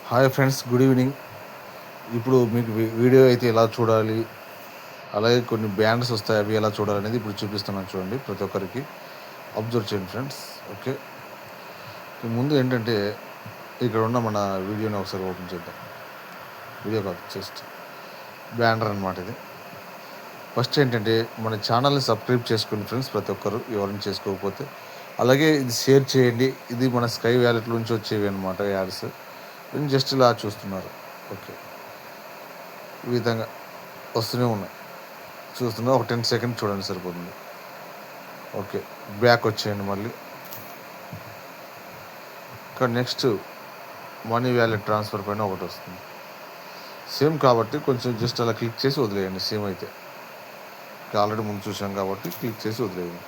Hi friends, good evening. ఇప్పుడు మీకు video అయితే ఎలా చూడాలి, అలాగే కొన్ని బ్యాండ్స్ వస్తాయి, అవి ఎలా చూడాలనేది ఇప్పుడు చూపిస్తున్నాను. చూడండి, ప్రతి ఒక్కరికి అబ్జర్వ్ చేయండి ఫ్రెండ్స్. ఓకే, ముందు ఏంటంటే ఇక్కడ ఉన్న మన వీడియోని ఒకసారి ఓపెన్ చేద్దాం. వీడియో కాదు, జస్ట్ బ్యానర్ అనమాట ఇది. ఫస్ట్ ఏంటంటే మన ఛానల్ని సబ్స్క్రైబ్ చేసుకోండి ఫ్రెండ్స్, ప్రతి ఒక్కరు ఎవరైనా చేసుకోకపోతే. అలాగే ఇది షేర్ చేయండి. ఇది మన స్కై వ్యాలెట్ నుంచి వచ్చేవి అనమాట యాడ్స్. జస్ట్ ఇలా చూస్తున్నారు. ఓకే, ఈ విధంగా వస్తూనే ఉన్నాయి, చూస్తున్నా. ఒక 10 సెకండ్స్ చూడండి, సరిపోతుంది. ఓకే, బ్యాక్ వచ్చేయండి మళ్ళీ. ఇక్కడ నెక్స్ట్ మనీ వ్యాలెట్ ట్రాన్స్ఫర్ పైన ఒకటి వస్తుంది. సేమ్ కాబట్టి కొంచెం జస్ట్ అలా క్లిక్ చేసి వదిలేయండి. సేమ్ అయితే ఆల్రెడీ ముందు చూసాం కాబట్టి క్లిక్ చేసి వదిలేయండి.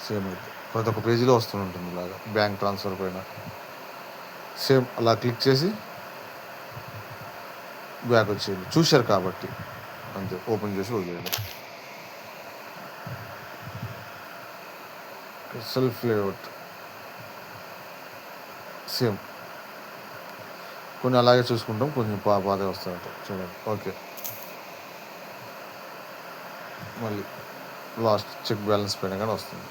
సేమ్ అయితే ప్రతి ఒక్క పేజీలో వస్తుంటుంది ఇలాగా. బ్యాంక్ ట్రాన్స్ఫర్ పైన సేమ్ అలా క్లిక్ చేసి బ్యాక్ వచ్చేయండి. చూశారు కాబట్టి అంతే, ఓపెన్ చేసి వదిలేయండి. సెల్ఫ్ లేఅవుట్ సేమ్ కొన్ని అలాగే చూసుకుంటాం, కొంచెం బాధ వస్తాయంట. చూడండి. ఓకే, మళ్ళీ లాస్ట్ చెక్ బ్యాలెన్స్ పైన కానీ వస్తుంది.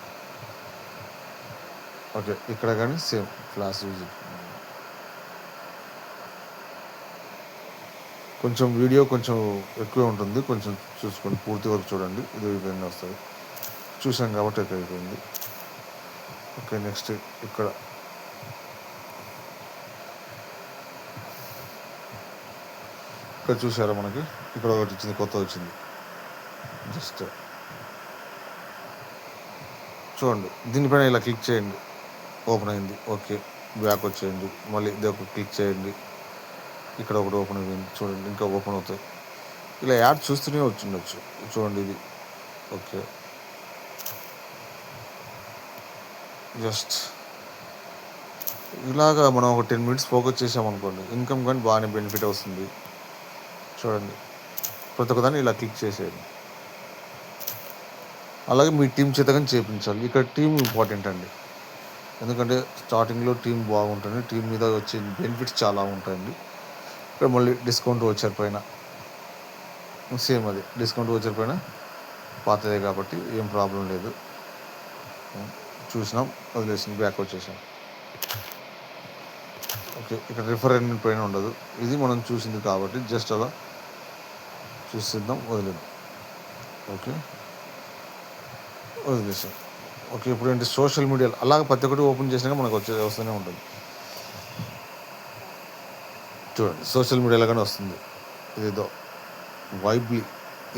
ఓకే, ఇక్కడ కానీ సేమ్ ఫ్లాష్ యూజ్. కొంచెం వీడియో కొంచెం ఎక్కువ ఉంటుంది, కొంచెం చూసుకోండి, పూర్తి వరకు చూడండి. ఇది విధంగా వస్తుంది. చూసాం కాబట్టి ఎక్కువ అయిపోయింది. ఓకే, నెక్స్ట్ ఇక్కడ చూసారా, మనకి ఇక్కడ ఒకటి వచ్చింది, కొత్త వచ్చింది. జస్ట్ చూడండి, దీనిపైన ఇలా క్లిక్ చేయండి, ఓపెన్ అయింది. ఓకే, బ్యాక్ వచ్చేయండి, మళ్ళీ ఇది ఒక క్లిక్ చేయండి. ఇక్కడ ఒకటి ఓపెన్ అయింది, చూడండి, ఇంకా ఓపెన్ అవుతాయి. ఇలా యాడ్ చూస్తూనే వచ్చిండొచ్చు. చూడండి ఇది. ఓకే, జస్ట్ ఇలాగా మనం ఒక 10 మినిట్స్ ఫోకస్ చేసామనుకోండి, ఇన్కమ్ కానీ బాగానే బెనిఫిట్ వస్తుంది. చూడండి, ప్రతి ఒక్కదాన్ని ఇలా క్లిక్ చేసేయండి. అలాగే మీ టీం చేత కానీ చేయించాలి. ఇక్కడ టీం ఇంపార్టెంట్ అండి, ఎందుకంటే స్టార్టింగ్లో టీం బాగుంటుంది. టీం మీద వచ్చే బెనిఫిట్స్ చాలా ఉంటాయండి. ఇక్కడ మళ్ళీ డిస్కౌంట్ వచ్చారు పైన సేమ్ అది డిస్కౌంట్ వచ్చారు పైన పాతదే కాబట్టి ఏం ప్రాబ్లం లేదు. చూసినాం, వదిలేసాం, బ్యాక్ వచ్చేసాం. ఓకే, ఇక్కడ రిఫరెండ్ పైన ఉండదు, ఇది మనం చూసింది కాబట్టి జస్ట్ అలా చూసిద్దాం, వదిలేద్దాం. ఓకే, వదిలేసాం. ఓకే, ఇప్పుడు ఏంటి సోషల్ మీడియాలో అలాగే ప్రతి ఒక్కటి ఓపెన్ చేసినాక మనకు వస్తూనే ఉంటుంది. చూడండి, సోషల్ మీడియాలో కానీ వస్తుంది. ఇదేదో వైబ్లీ,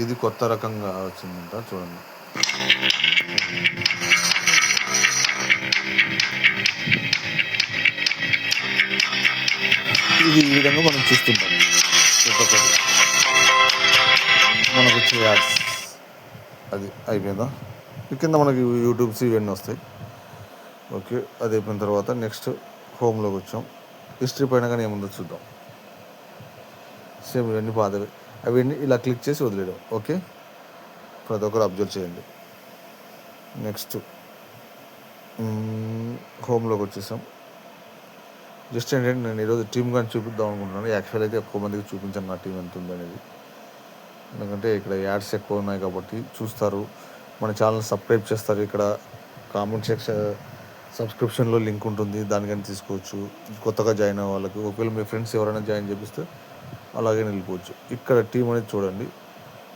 ఇది కొత్త రకంగా వచ్చిందంట. చూడండి, ఇది ఈ విధంగా మనం చూస్తుంటాం. మనకు వచ్చే యాడ్స్ అది అయిపోయిందా. కింద మనకి యూట్యూబ్స్ ఇవన్నీ వస్తాయి. ఓకే, అది అయిపోయిన తర్వాత నెక్స్ట్ హోమ్లోకి వచ్చాం. హిస్టరీ పైన కానీ ఏముందో చూద్దాం. సేమ్ ఇవన్నీ పాతవి, అవన్నీ ఇలా క్లిక్ చేసి వదిలేయడం. ఓకే, ప్రతి ఒక్కరు అబ్జర్వ్ చేయండి. నెక్స్ట్ హోమ్లోకి వచ్చేసాం. జస్ట్ ఏంటంటే నేను ఈరోజు టీం కానీ చూపిద్దాం అనుకుంటున్నాను. యాక్చువల్ అయితే ఎక్కువ మందికి చూపించాను నా టీం ఎంత ఉంది అనేది, ఎందుకంటే ఇక్కడ యాడ్స్ ఎక్కువ ఉన్నాయి కాబట్టి చూస్తారు, మన ఛానల్ సబ్స్క్రైబ్ చేస్తారు. ఇక్కడ కామెంట్ సెక్షన్ సబ్స్క్రిప్షన్లో లింక్ ఉంటుంది, దానికని తీసుకోవచ్చు. కొత్తగా జాయిన్ అయ్యే వాళ్ళకి, ఒకవేళ మీ ఫ్రెండ్స్ ఎవరైనా జాయిన్ చేపిస్తే అలాగే నిలిపోవచ్చు. ఇక్కడ టీం అనేది చూడండి,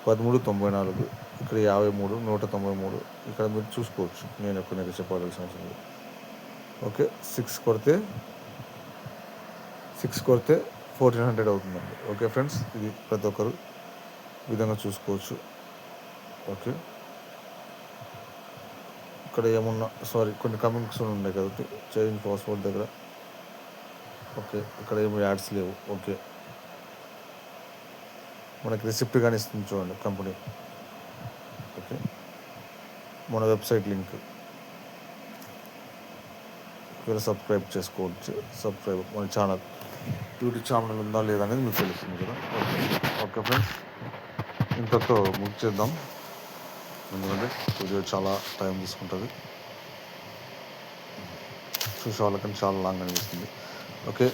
1394, ఇక్కడ 53, 193. ఇక్కడ మీరు చూసుకోవచ్చు, నేను ఎక్కువ చెప్పాల్సిన అవసరం లేదు. ఓకే, 6 కొడితే 1400 అవుతుందండి. ఓకే ఫ్రెండ్స్, ఇది ప్రతి ఒక్కరు విధంగా చూసుకోవచ్చు. ఓకే, ఇక్కడ ఏమున్నా కొన్ని కమెంట్స్ ఉన్నాయి కాబట్టి చేంజ్ పాస్వర్డ్ దగ్గర. ఓకే, ఇక్కడ ఏమి యాడ్స్ లేవు. ఓకే, మనకి రిసిప్ట్ కానీ ఇస్తుంది చూడండి కంపెనీ. ఓకే, మన వెబ్సైట్ లింక్, ఇక్కడ సబ్స్క్రైబ్ చేసుకోవచ్చు. మన ఛానల్, యూట్యూబ్ ఛానల్ ఉందా లేదా అనేది మీకు తెలుస్తుంది కదా. ఓకే ఫ్రెండ్స్, ఇంతతో బుక్ చేద్దాం, ఎందుకంటే వీడియో చాలా టైం తీసుకుంటుంది. చూసే వాళ్ళకని చాలా లాంగ్ అనిపిస్తుంది. ఓకే,